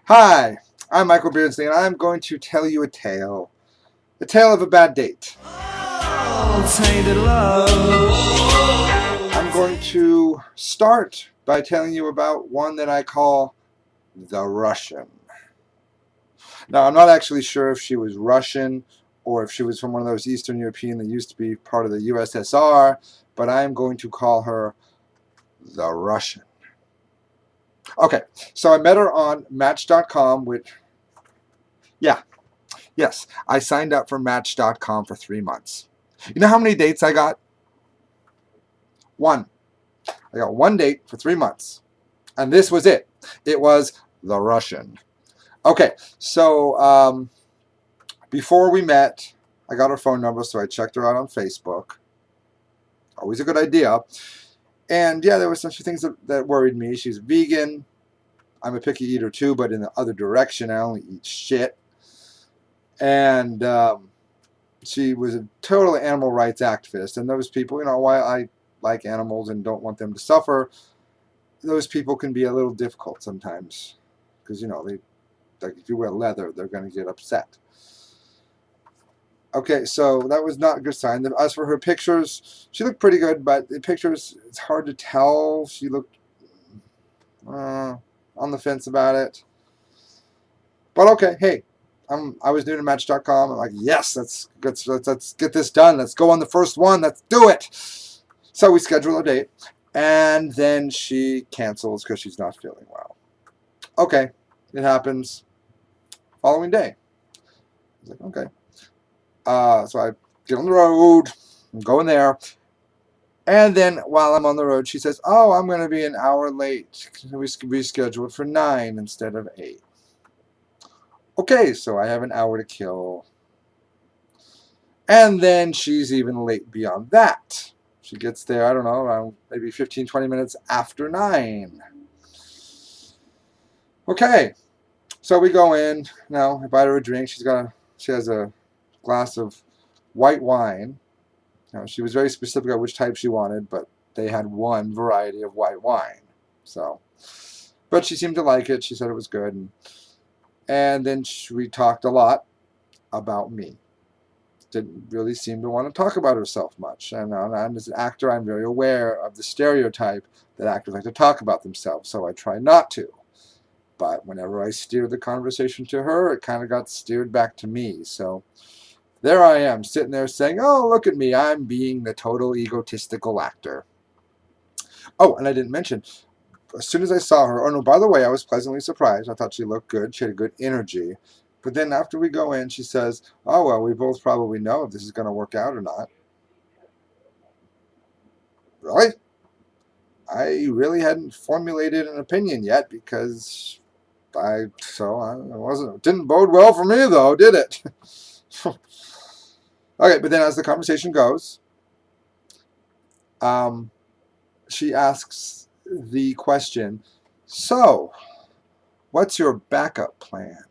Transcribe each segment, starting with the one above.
Hi, I'm Michael Beardsley, and I'm going to tell you a tale. A tale of a bad date. Tainted love. I'm going to start by telling you about one that I call the Russian. Now, I'm not actually sure if she was Russian or if she was from one of those Eastern European that used to be part of the USSR, but I'm going to call her the Russian. Okay, so I met her on Match.com, which, yeah, yes, I signed up for Match.com for 3 months. You know how many dates I got? One. I got one date for 3 months. And this was it. It was the Russian. Okay, so before we met, I got her phone number, so I checked her out on Facebook. Always a good idea. And yeah, there were some things that worried me. She's vegan. I'm a picky eater too, but in the other direction, I only eat shit. And she was a total animal rights activist. And those people, while I like animals and don't want them to suffer, those people can be a little difficult sometimes because they, like, if you wear leather, they're going to get upset. Okay, so that was not a good sign. As for her pictures, she looked pretty good, but the pictures, it's hard to tell. She looked on the fence about it. But okay, hey, I was new to Match.com. I'm like, yes, let's get this done. Let's go on the first one. Let's do it. So we schedule a date, and then she cancels because she's not feeling well. Okay, it happens. Following day, I was like, okay. So I get on the road. I'm going there. And then while I'm on the road, she says, oh, I'm going to be an hour late. We rescheduled for 9 instead of 8. Okay, so I have an hour to kill. And then she's even late beyond that. She gets there, I don't know, around maybe 15, 20 minutes after 9. Okay, so we go in. Now, I buy her a drink. She has a glass of white wine. She was very specific on which type she wanted, but they had one variety of white wine. So, but she seemed to like it. She said it was good. And then we talked a lot about me. Didn't really seem to want to talk about herself much. And as an actor, I'm very aware of the stereotype that actors like to talk about themselves, so I try not to. But whenever I steered the conversation to her, it kind of got steered back to me. So there I am, sitting there saying, oh, look at me, I'm being the total egotistical actor. Oh, and I didn't mention, as soon as I saw her, oh no, by the way, I was pleasantly surprised. I thought she looked good. She had a good energy. But then after we go in, she says, oh, well, we both probably know if this is going to work out or not. Really? I really hadn't formulated an opinion yet because I didn't bode well for me though, did it? Okay, but then as the conversation goes, um, she asks the question, so what's your backup plan?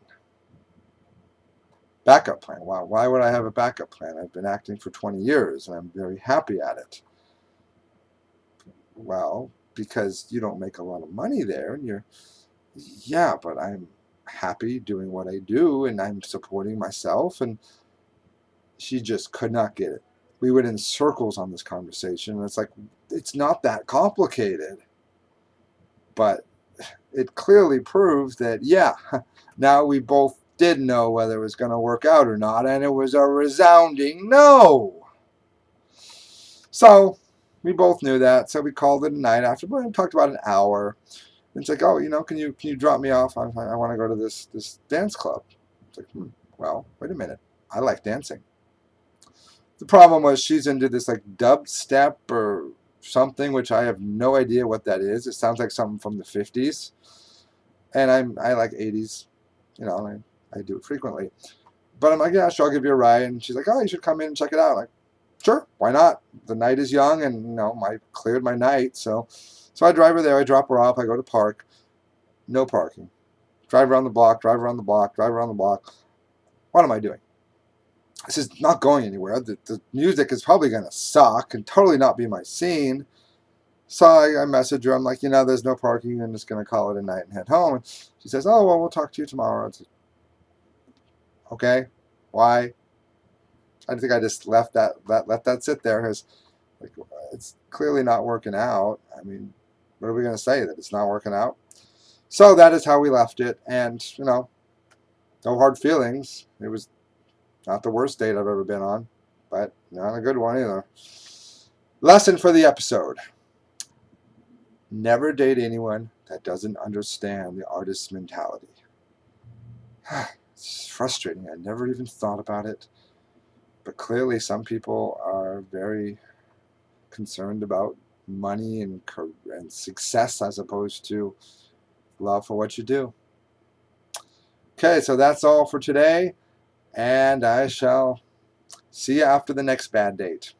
Backup plan? Wow, why would I have a backup plan? I've been acting for 20 years and I'm very happy at it. Well, because you don't make a lot of money there, and yeah, but I'm happy doing what I do and I'm supporting myself. And she just could not get it. We went in circles on this conversation, and it's like, it's not that complicated. But it clearly proves that, yeah, now we both did know whether it was going to work out or not, and it was a resounding no. So we both knew that, so we called it a night after. We talked about an hour. And it's like, oh, can you drop me off? I want to go to this dance club. It's like, well, wait a minute. I like dancing. The problem was she's into this like dubstep or something, which I have no idea what that is. It sounds like something from the 50s. And I like 80s. I do it frequently. But I'm like, yeah, sure, I'll give you a ride. And she's like, oh, you should come in and check it out. I'm like, sure, why not? The night is young, and I cleared my night. So I drive her there. I drop her off. I go to park. No parking. Drive around the block. Drive around the block. Drive around the block. What am I doing? This is not going anywhere. The music is probably going to suck and totally not be my scene. So I message her. I'm like, there's no parking. I'm just going to call it a night and head home. And she says, oh, well, we'll talk to you tomorrow. It's okay. Why? I think I just let that sit there. Because like, it's clearly not working out. I mean, what are we going to say, that it's not working out? So that is how we left it. And, no hard feelings. It was not the worst date I've ever been on, but not a good one either. Lesson for the episode. Never date anyone that doesn't understand the artist's mentality. It's frustrating. I never even thought about it. But clearly some people are very concerned about money and success as opposed to love for what you do. Okay, so that's all for today. And I shall see you after the next bad date.